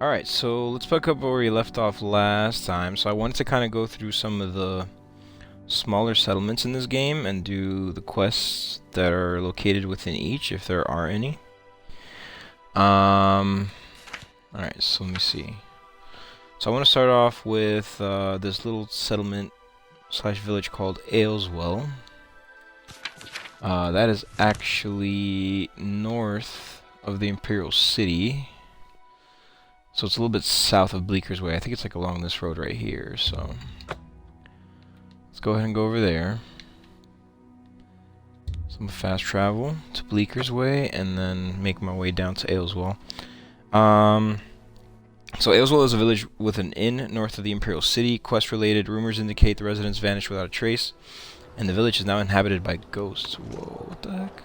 Alright, so let's pick up where we left off last time. So I wanted to kind of go through some of the smaller settlements in this game and do the quests that are located within each, if there are any. Alright, so let me see. So I want to start off with this little settlement slash village called Aleswell. That is actually north of the Imperial City. So it's a little bit south of Bleeker's Way. I think it's like along this road right here, so let's go ahead and go over there. Some fast travel to Bleeker's Way and then make my way down to Aleswell. So Aleswell is a village with an inn north of the Imperial City. Quest related rumors indicate the residents vanished without a trace, and the village is now inhabited by ghosts. Whoa, what the heck?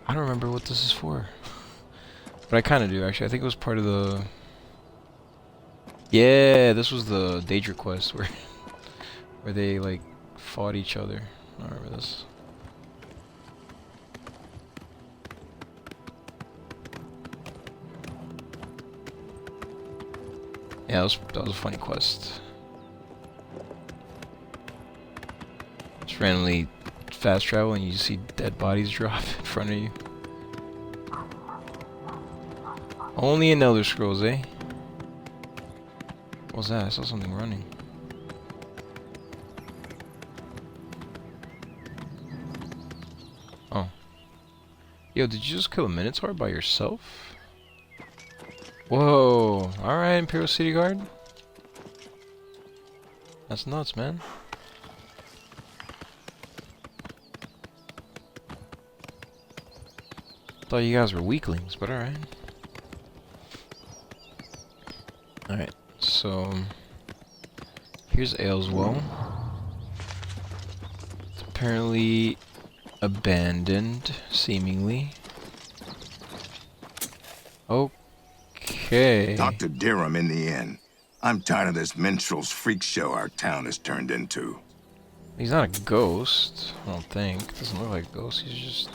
I don't remember what this is for. But I kind of do, actually. I think it was part of the... Yeah, this was the Daedra quest where they, like, fought each other. I remember this. Yeah, that was a funny quest. Just randomly fast travel and you see dead bodies drop in front of you. Only in Elder Scrolls, eh? What was that? I saw something running. Oh. Yo, did you just kill a Minotaur by yourself? Whoa. Alright, Imperial City Guard. That's nuts, man. Thought you guys were weaklings, but alright. Alright, so here's Aleswell. It's apparently abandoned, seemingly. Okay. Dr. Diram in the inn. I'm tired of this minstrel's freak show our town has turned into. He's not a ghost, I don't think. Doesn't look like a ghost, he's just...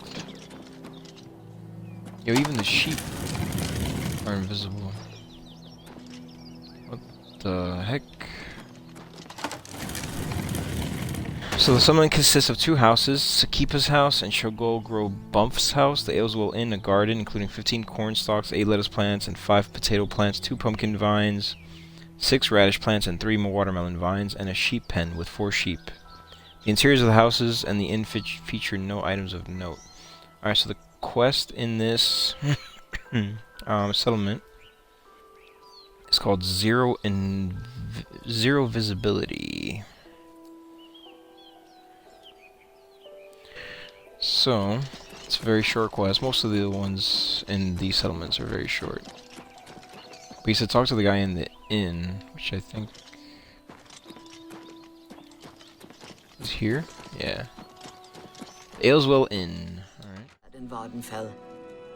Yo, even the sheep are invisible. What the heck? So the settlement consists of two houses, Sakipa's house and Shogol Bump's house, the Aleswell Inn, a garden including 15 corn stalks, 8 lettuce plants, and 5 potato plants, 2 pumpkin vines, 6 radish plants, and 3 watermelon vines, and a sheep pen with 4 sheep. The interiors of the houses and the inn feature no items of note. Alright, so the quest in this settlement is called Zero Visibility. So, it's a very short quest. Most of the ones in these settlements are very short. But you said talk to the guy in the inn, which I think is here? Yeah. Aleswell Inn. Alright. In Vardenfell.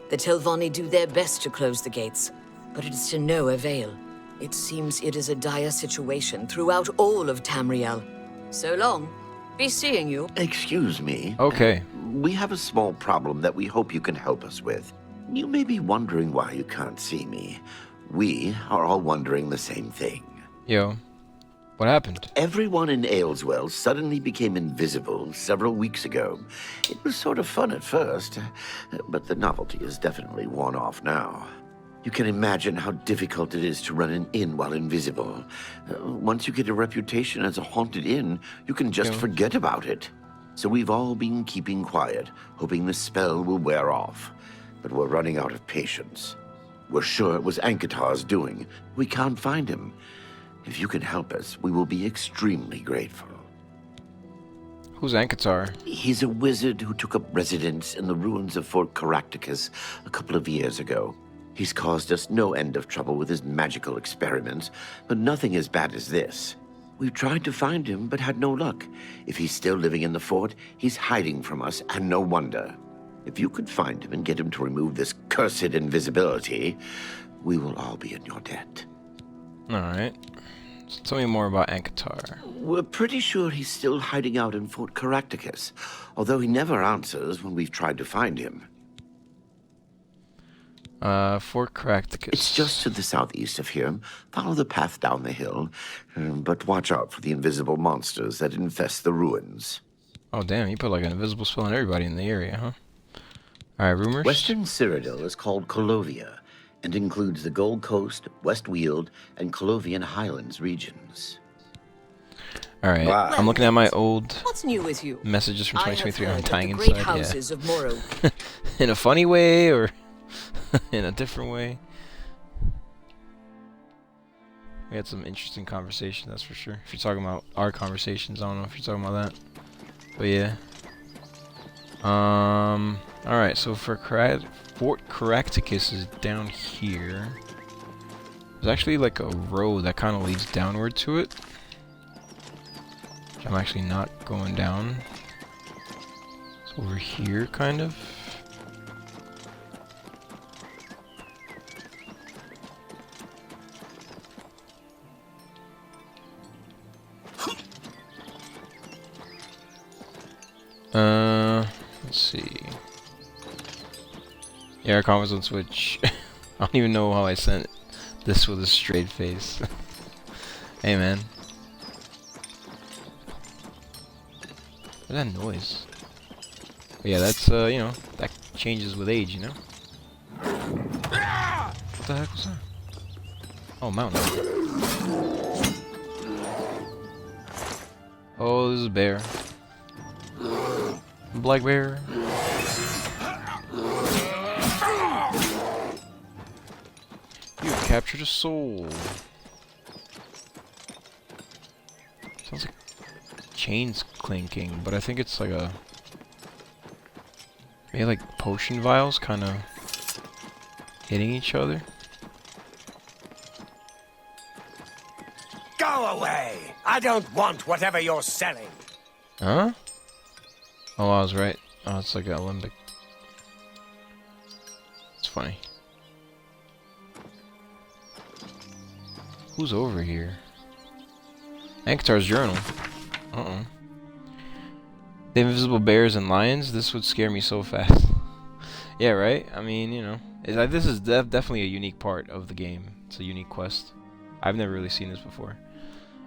The Telvanni do their best to close the gates, but it is to no avail. It seems it is a dire situation throughout all of Tamriel. So long. Be seeing you. Excuse me. Okay. We have a small problem that we hope you can help us with. You may be wondering why you can't see me. We are all wondering the same thing. Yo. What happened? Everyone in Aleswell suddenly became invisible several weeks ago. It was sort of fun at first, but the novelty is definitely worn off now. You can imagine how difficult it is to run an inn while invisible. Once you get a reputation as a haunted inn, you can just forget about it. So we've all been keeping quiet, hoping the spell will wear off. But we're running out of patience. We're sure it was Ancotar's doing. We can't find him. If you can help us, we will be extremely grateful. Who's Ancotar? He's a wizard who took up residence in the ruins of Fort Caractacus a couple of years ago. He's caused us no end of trouble with his magical experiments, but nothing as bad as this. We've tried to find him, but had no luck. If he's still living in the fort, he's hiding from us, and no wonder. If you could find him and get him to remove this cursed invisibility, we will all be in your debt. Alright. So tell me more about Ancotar. We're pretty sure he's still hiding out in Fort Caractacus, although he never answers when we've tried to find him. Fort Caractacus. It's just to the southeast of here. Follow the path down the hill, but watch out for the invisible monsters that infest the ruins. Oh, damn, you put like an invisible spell on everybody in the area, huh? Alright, rumors? Western Cyrodiil is called Colovia and includes the Gold Coast, West Weald, and Colovian Highlands regions. Alright, Wow. I'm looking at my old What's new with you? messages from I have 2023 heard I'm of the tying great inside, houses of Morrow. yeah. In a funny way, or in a different way? We had some interesting conversation, that's for sure. If you're talking about our conversations, I don't know if you're talking about that. But yeah. Alright, so for Fort Caractacus is down here. There's actually like a road that kind of leads downward to it. Which I'm actually not going down. It's over here, kind of. Let's see. Yeah, our comments on Switch. I don't even know how I sent this with a straight face. Hey, man. What's that noise? But yeah, that's, you know, that changes with age, you know? What the heck was that? Oh, mountain. Oh, this is a bear. Black bear. You have captured a soul. Sounds like chains clinking, but I think it's like a... maybe like potion vials kind of hitting each other. Go away! I don't want whatever you're selling. Huh? Oh, I was right. Oh, it's like an Olympic. It's funny. Who's over here? Ancotar's journal. Uh-oh. The invisible bears and lions? This would scare me so fast. Yeah, right? I mean, you know. This is definitely a unique part of the game. It's a unique quest. I've never really seen this before.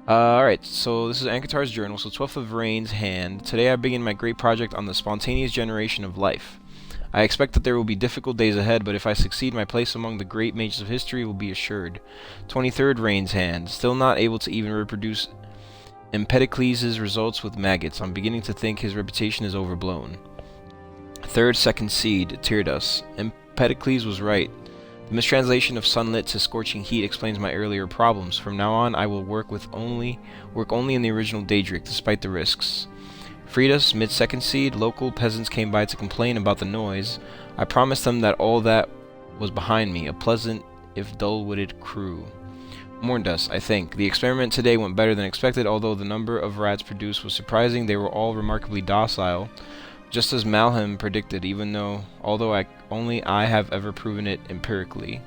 Alright, so this is Ancotar's journal, so 12th of Rain's hand. Today I begin my great project on the spontaneous generation of life. I expect that there will be difficult days ahead, but if I succeed, my place among the great mages of history will be assured. 23rd Rain's hand. Still not able to even reproduce Empedocles' results with maggots. I'm beginning to think his reputation is overblown. 3rd Second Seed, Tyrdas. Empedocles was right. The mistranslation of sunlit to scorching heat explains my earlier problems. From now on, I will work only in the original Daedric, despite the risks. Fridas, mid-second seed, local peasants came by to complain about the noise. I promised them that all that was behind me, a pleasant, if dull-witted crew. Mourned us, I think. The experiment today went better than expected, although the number of rats produced was surprising. They were all remarkably docile, just as Malham predicted, although I have ever proven it empirically.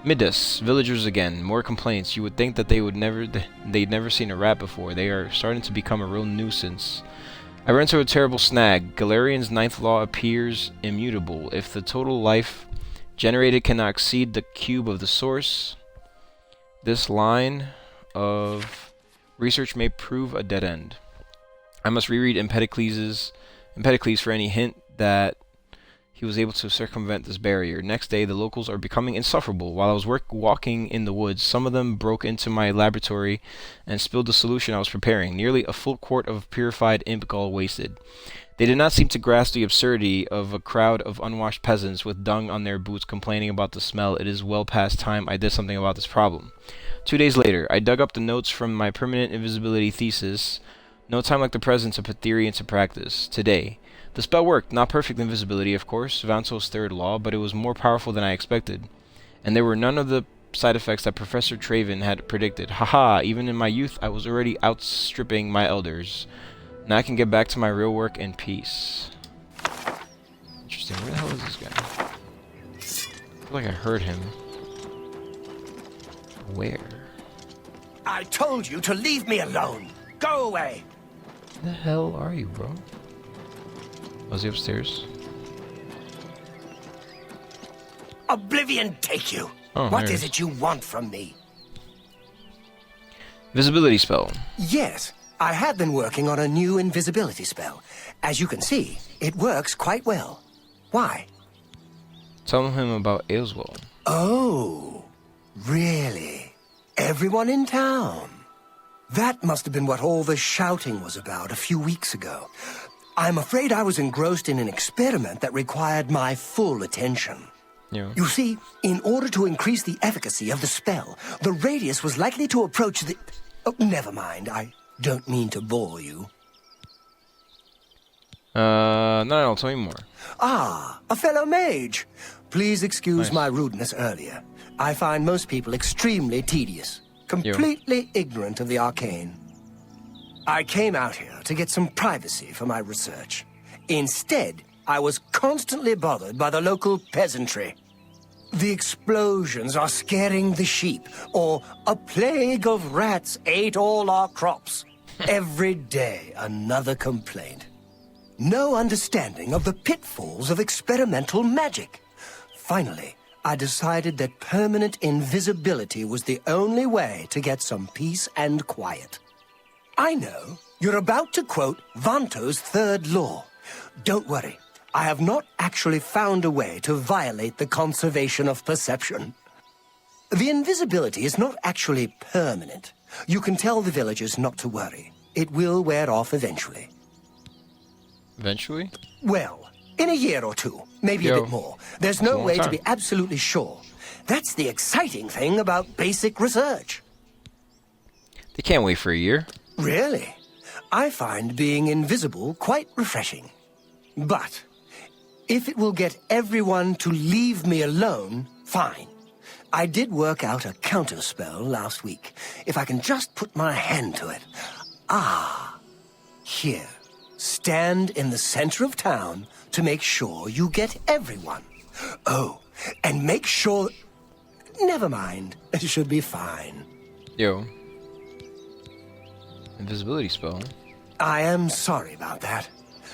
Midas, villagers again, more complaints. You would think that they'd never seen a rat before. They are starting to become a real nuisance. I run into a terrible snag. Galerian's 9th law appears immutable. If the total life generated cannot exceed the cube of the source, this line of research may prove a dead end. I must reread Empedocles for any hint that he was able to circumvent this barrier. Next day, the locals are becoming insufferable. While I was walking in the woods, some of them broke into my laboratory and spilled the solution I was preparing. Nearly a full quart of purified imp gall wasted. They did not seem to grasp the absurdity of a crowd of unwashed peasants with dung on their boots complaining about the smell. It is well past time I did something about this problem. 2 days later, I dug up the notes from my permanent invisibility thesis. No time like the present to put theory into practice. Today. The spell worked. Not perfect invisibility, of course, Vansel's 3rd law, but it was more powerful than I expected. And there were none of the side effects that Professor Traven had predicted. Haha, even in my youth, I was already outstripping my elders. Now I can get back to my real work in peace. Interesting. Where the hell is this guy? I feel like I heard him. Where? I told you to leave me alone. Go away. Where the hell are you, bro? Was he upstairs? Oblivion take you! Oh, What there is it you want from me? Visibility spell. Yes, I have been working on a new invisibility spell. As you can see, it works quite well. Why? Tell him about Aleswell. Oh, really? Everyone in town? That must have been what all the shouting was about a few weeks ago. I'm afraid I was engrossed in an experiment that required my full attention. Yeah. You see, in order to increase the efficacy of the spell, the radius was likely to approach the... Oh, never mind, I don't mean to bore you. No, tell me more. Ah, a fellow mage. Please excuse Nice. my rudeness earlier. I find most people extremely tedious, completely ignorant of the arcane. I came out here to get some privacy for my research. Instead, I was constantly bothered by the local peasantry. The explosions are scaring the sheep, or a plague of rats ate all our crops. Every day, another complaint. No understanding of the pitfalls of experimental magic. Finally, I decided that permanent invisibility was the only way to get some peace and quiet. I know you're about to quote Vanto's third law. Don't worry, I have not actually found a way to violate the conservation of perception. The invisibility is not actually permanent. You can tell the villagers not to worry. It will wear off eventually. Eventually? Well, in a year or two, maybe a bit more. There's That's a no long way to time. be absolutely sure. That's the exciting thing about basic research. They can't wait for a year. Really? I find being invisible quite refreshing. But if it will get everyone to leave me alone, fine. I did work out a counterspell last week. If I can just put my hand to it. Ah, here. Stand in the center of town to make sure you get everyone. Oh, and make sure... Never mind. It should be fine. Yo. Invisibility spell. I am sorry about that.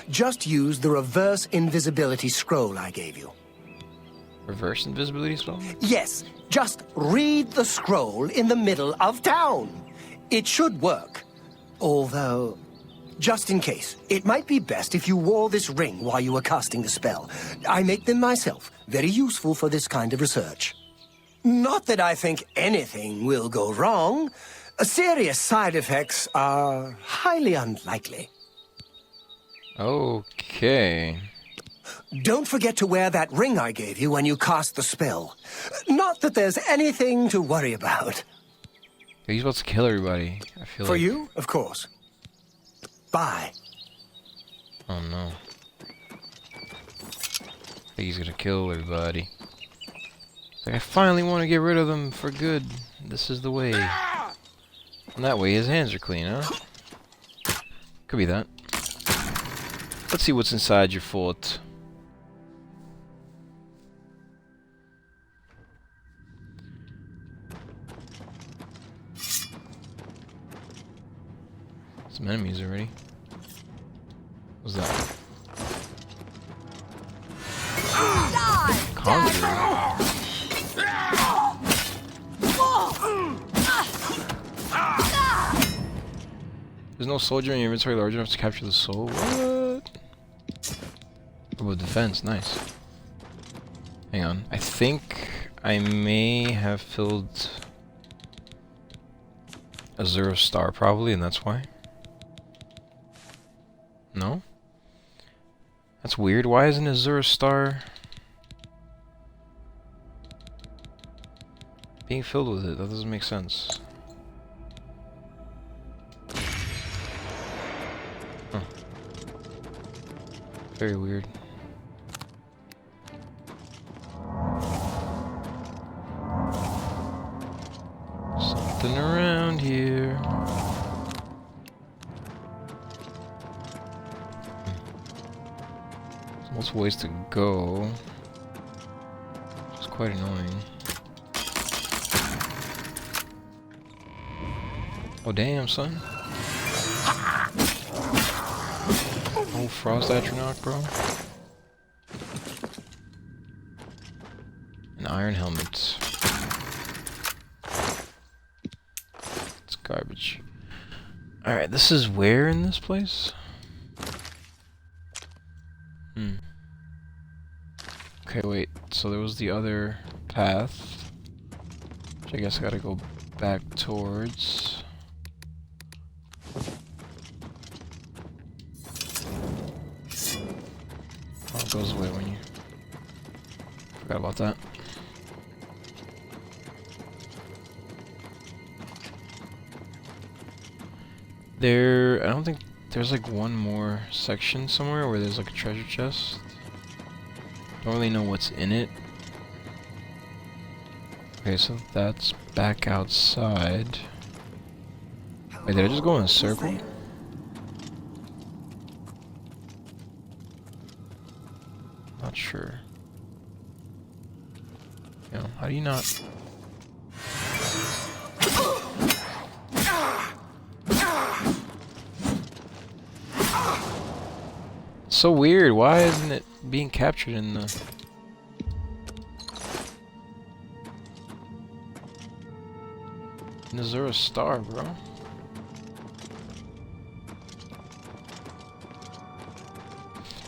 Just use the reverse invisibility scroll I gave you. Reverse invisibility spell? Yes, just read the scroll in the middle of town. It should work. Although, just in case, it might be best if you wore this ring while you were casting the spell. I make them myself, very useful for this kind of research. Not that I think anything will go wrong. Serious side effects are highly unlikely. Okay. Don't forget to wear that ring I gave you when you cast the spell. Not that there's anything to worry about. He's about to kill everybody. I feel For like... you, of course. Bye. Oh no. I think he's gonna kill everybody. It's like, I finally want to get rid of them for good. This is the way. And that way his hands are clean, huh? Could be that. Let's see what's inside your fort. Some enemies already. What's that? Conjure. There's no soldier in your inventory large enough to capture the soul? What? Oh, defense, nice. Hang on. I think I may have filled a 0-star probably, and that's why. No? That's weird. Why isn't a 0-star being filled with it? That doesn't make sense. Huh. Very weird. Something around here. There's multiple ways to go. It's quite annoying. Oh damn, son. Oh, Frost Atronach, bro. And iron helmet. It's garbage. Alright, this is where in this place? Okay, wait. So there was the other path, which I guess I gotta go back towards. Oh, it goes away when you... Forgot about that. I don't think there's like one more section somewhere where there's like a treasure chest. Don't really know what's in it. Okay, so that's back outside. Wait, did I just go in a circle? Not sure. You know, how do you not... So weird, why isn't it being captured in the... Nazura Star, bro?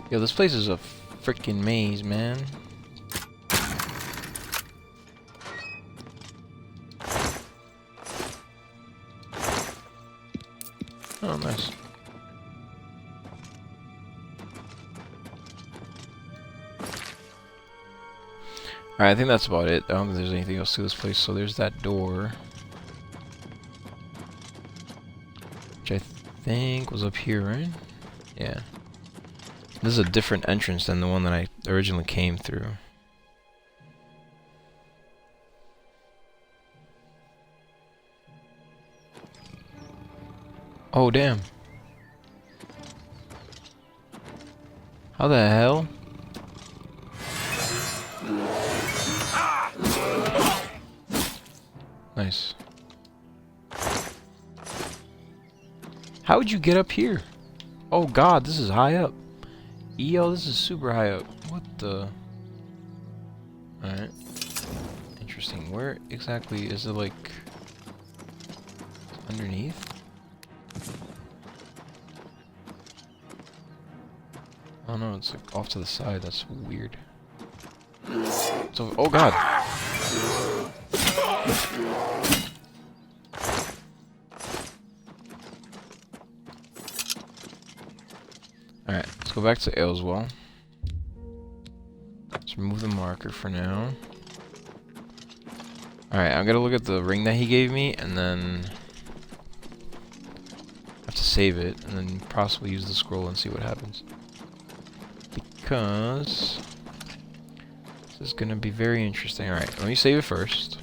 Yo, this place is a freaking maze, man. Oh, nice. Alright, I think that's about it. I don't think there's anything else to this place. So there's that door, which I think was up here, right? Yeah. This is a different entrance than the one that I originally came through. Oh, damn. How the hell? Nice. How would you get up here? Oh god, this is high up. Yo, this is super high up. What the... Alright. Interesting. Where exactly is it, like... underneath? Oh no, it's like off to the side. That's weird. So, oh god! Alright, let's go back to Aleswell. Let's remove the marker for now. Alright, I'm gonna look at the ring that he gave me, and then... have to save it, and then possibly use the scroll and see what happens. Because... this is gonna be very interesting. Alright, let me save it first.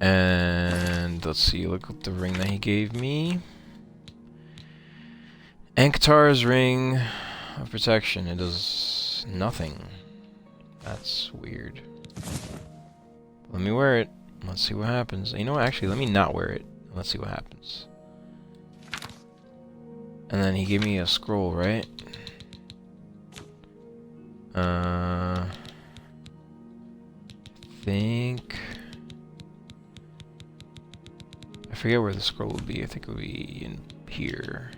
And let's see, look at the ring that he gave me. Ancotar's ring of protection. It does nothing. That's weird. Let me wear it. Let's see what happens. You know what? Actually, let me not wear it. Let's see what happens. And then he gave me a scroll, right? Think... I forget where the scroll would be. I think it would be in here.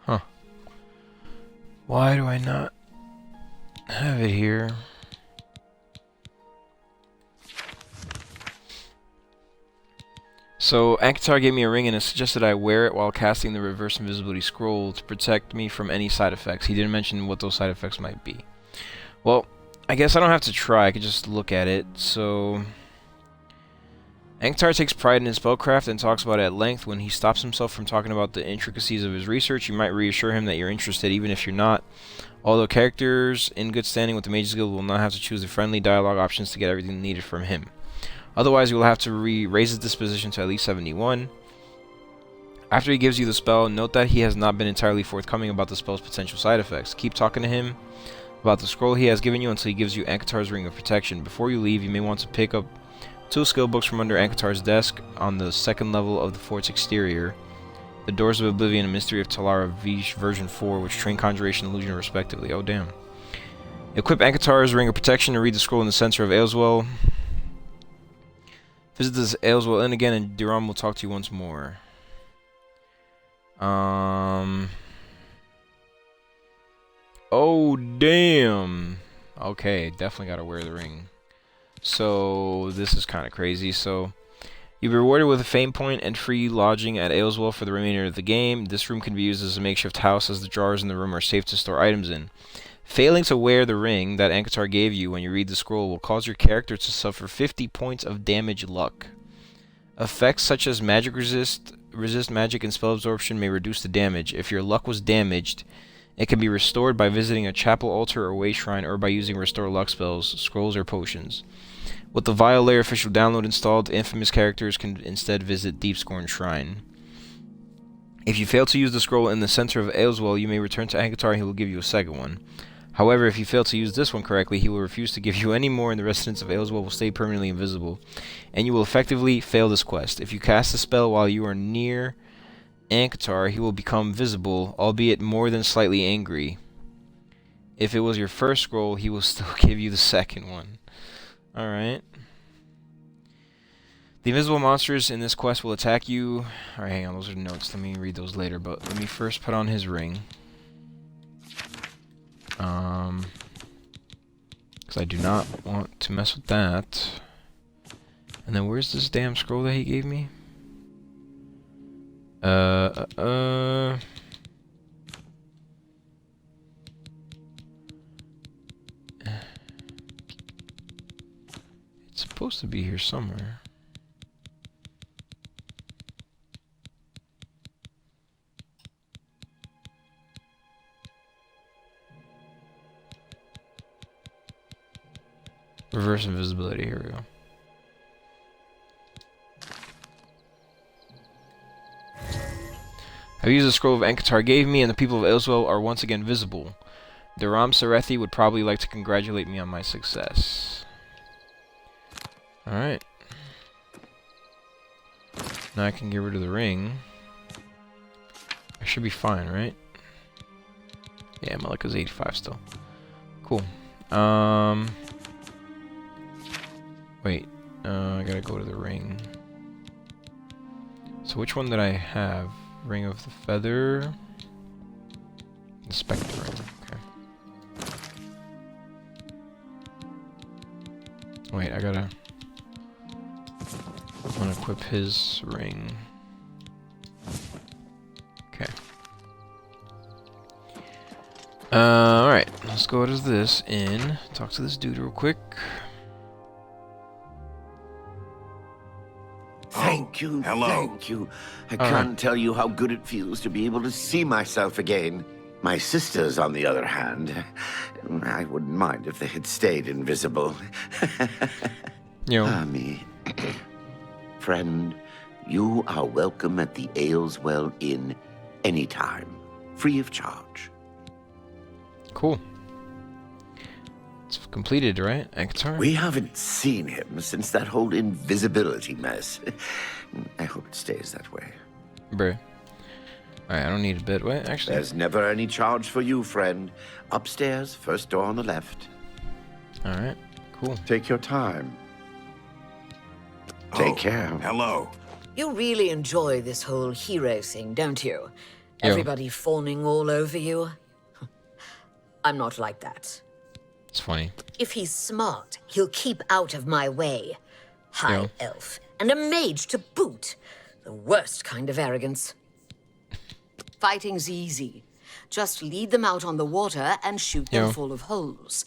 Huh. Why do I not have it here? So, Ancotar gave me a ring and it suggested I wear it while casting the reverse invisibility scroll to protect me from any side effects. He didn't mention what those side effects might be. Well, I guess I don't have to try. I could just look at it. So, Ancotar takes pride in his spellcraft and talks about it at length. When he stops himself from talking about the intricacies of his research, you might reassure him that you're interested, even if you're not. Although characters in good standing with the Mage's Guild will not have to choose the friendly dialogue options to get everything needed from him. Otherwise, you will have to raise his disposition to at least 71. After he gives you the spell, note that he has not been entirely forthcoming about the spell's potential side effects. Keep talking to him about the scroll he has given you until he gives you Ancotar's Ring of Protection. Before you leave, you may want to pick up 2 skill books from under Ancotar's desk on the 2nd level of the fort's exterior. The Doors of Oblivion and Mystery of Talara version 4, which train Conjuration and Illusion respectively. Oh, damn. Equip Ancotar's Ring of Protection and read the scroll in the center of Aleswell. Visit this Aleswell Inn again, and Diram will talk to you once more. Oh, damn. Okay, definitely gotta wear the ring. So, this is kind of crazy. So, you'll be rewarded with a fame point and free lodging at Aleswell for the remainder of the game. This room can be used as a makeshift house, as the drawers in the room are safe to store items in. Failing to wear the ring that Ancotar gave you when you read the scroll will cause your character to suffer 50 points of damage luck. Effects such as magic resist magic, and spell absorption may reduce the damage. If your luck was damaged, it can be restored by visiting a chapel, altar, or way shrine, or by using restore luck spells, scrolls, or potions. With the Vile Lair official download installed, infamous characters can instead visit Deepscorn Shrine. If you fail to use the scroll in the center of Aleswell, you may return to Ancotar and he will give you a second one. However, if you fail to use this one correctly, he will refuse to give you any more, and the residents of Aleswell will stay permanently invisible, and you will effectively fail this quest. If you cast the spell while you are near Ancotar, he will become visible, albeit more than slightly angry. If it was your first scroll, he will still give you the second one. Alright. The invisible monsters in this quest will attack you. Alright, hang on, those are notes. Let me read those later, but let me first put on his ring. Because I do not want to mess with that. And then where's this damn scroll that he gave me? It's supposed to be here somewhere. Reverse invisibility, here we go. I've used the scroll of Ancotar gave me, and the people of Aleswell are once again visible. Diram Serethi would probably like to congratulate me on my success. Alright. Now I can get rid of the ring. I should be fine, right? Yeah, my luck is 85 still. Cool. Wait. I gotta go to the ring. So which one did I have? Ring of the Feather. The Spectre Ring. Okay. Wait, I gotta unequip his ring. Okay. Alright, let's go to this inn. Talk to this dude real quick. Thank you, hello. thank you. I can't tell you how good it feels to be able to see myself again. My sisters, on the other hand, I wouldn't mind if they had stayed invisible. Yo. Me. Friend, you are welcome at the Aleswell Inn anytime, free of charge. Cool. It's completed, right? Ancotar? We haven't seen him since that whole invisibility mess. I hope it stays that way. Bruh. Alright, I don't need a bit. Wait, actually. There's never any charge for you, friend. Upstairs, first door on the left. Alright, cool. Take your time. Take care. Hello. You really enjoy this whole hero thing, don't you? Everybody fawning all over you. I'm not like that. It's funny. If he's smart, he'll keep out of my way. High elf, and a mage to boot. The worst kind of arrogance. Fighting's easy. Just lead them out on the water and shoot them full of holes.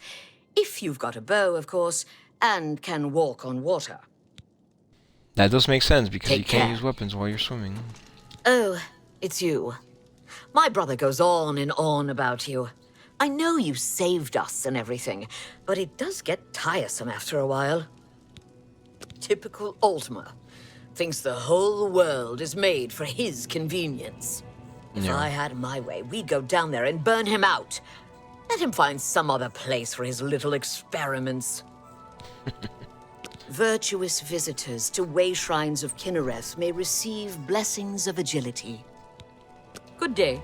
If you've got a bow, of course, and can walk on water. That does make sense because Take you can't care. use weapons while you're swimming. Oh, it's you. My brother goes on and on about you. I know you saved us and everything, but it does get tiresome after a while. Typical Ultima. Thinks the whole world is made for his convenience. If Yeah. I had my way, we'd go down there and burn him out. Let him find some other place for his little experiments. Virtuous visitors to way shrines of Kinnereth may receive blessings of agility. Good day.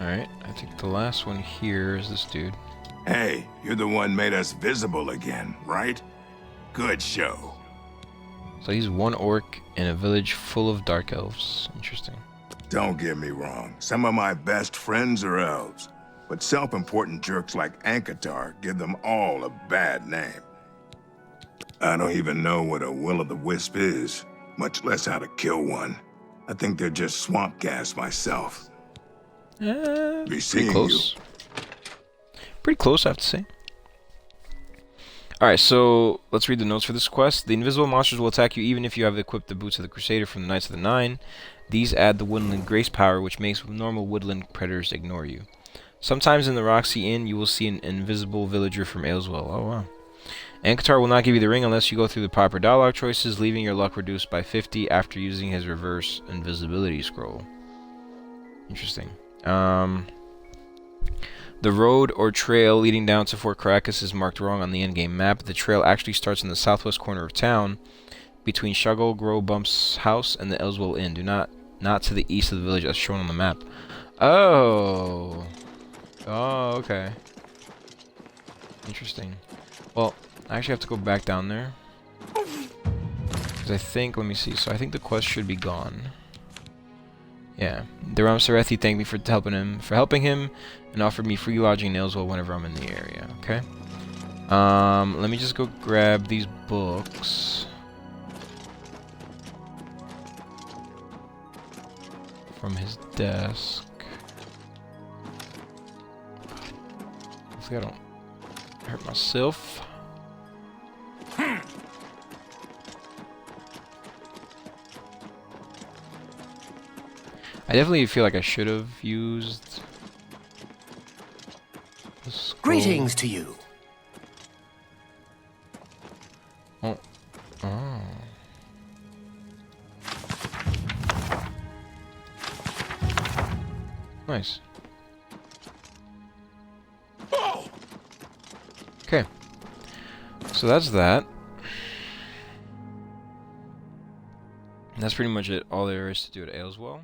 Alright, I think the last one here is this dude. Hey, you're the one made us visible again, right? Good show. So he's one orc in a village full of dark elves. Interesting. Don't get me wrong, some of my best friends are elves, but self-important jerks like Ancotar give them all a bad name. I don't even know what a will-o'-the-wisp is, much less how to kill one. I think they're just swamp gas myself. Be Pretty seeing close. Pretty close, I have to say. Alright, so let's read the notes for this quest. The invisible monsters will attack you even if you have equipped the boots of the Crusader from the Knights of the Nine. These add the woodland grace power, which makes normal woodland predators ignore you. Sometimes in the Roxy Inn, you will see an invisible villager from Aleswell. Oh, wow. Ancotar will not give you the ring unless you go through the proper dialogue choices, leaving your luck reduced by 50 after using his reverse invisibility scroll. Interesting. The road or trail leading down to Fort Caractacus is marked wrong on the endgame map. The trail actually starts in the southwest corner of town, between Shuggle Grow Bump's house and the Aleswell Inn. Do not to the east of the village as shown on the map. Oh. Oh, okay. Interesting. Well, I actually have to go back down there. Because I think, let me see, so I think the quest should be gone. Yeah. Diram Serethi thanked me for helping him and offered me free lodging in Aleswell whenever I'm in the area, okay? Let me just go grab these books. From his desk. Hopefully I don't hurt myself. I definitely feel like I should have used the scroll. Greetings to you. Oh. Oh. Nice. Okay. So that's that. That's pretty much it. All there is to do at Aleswell.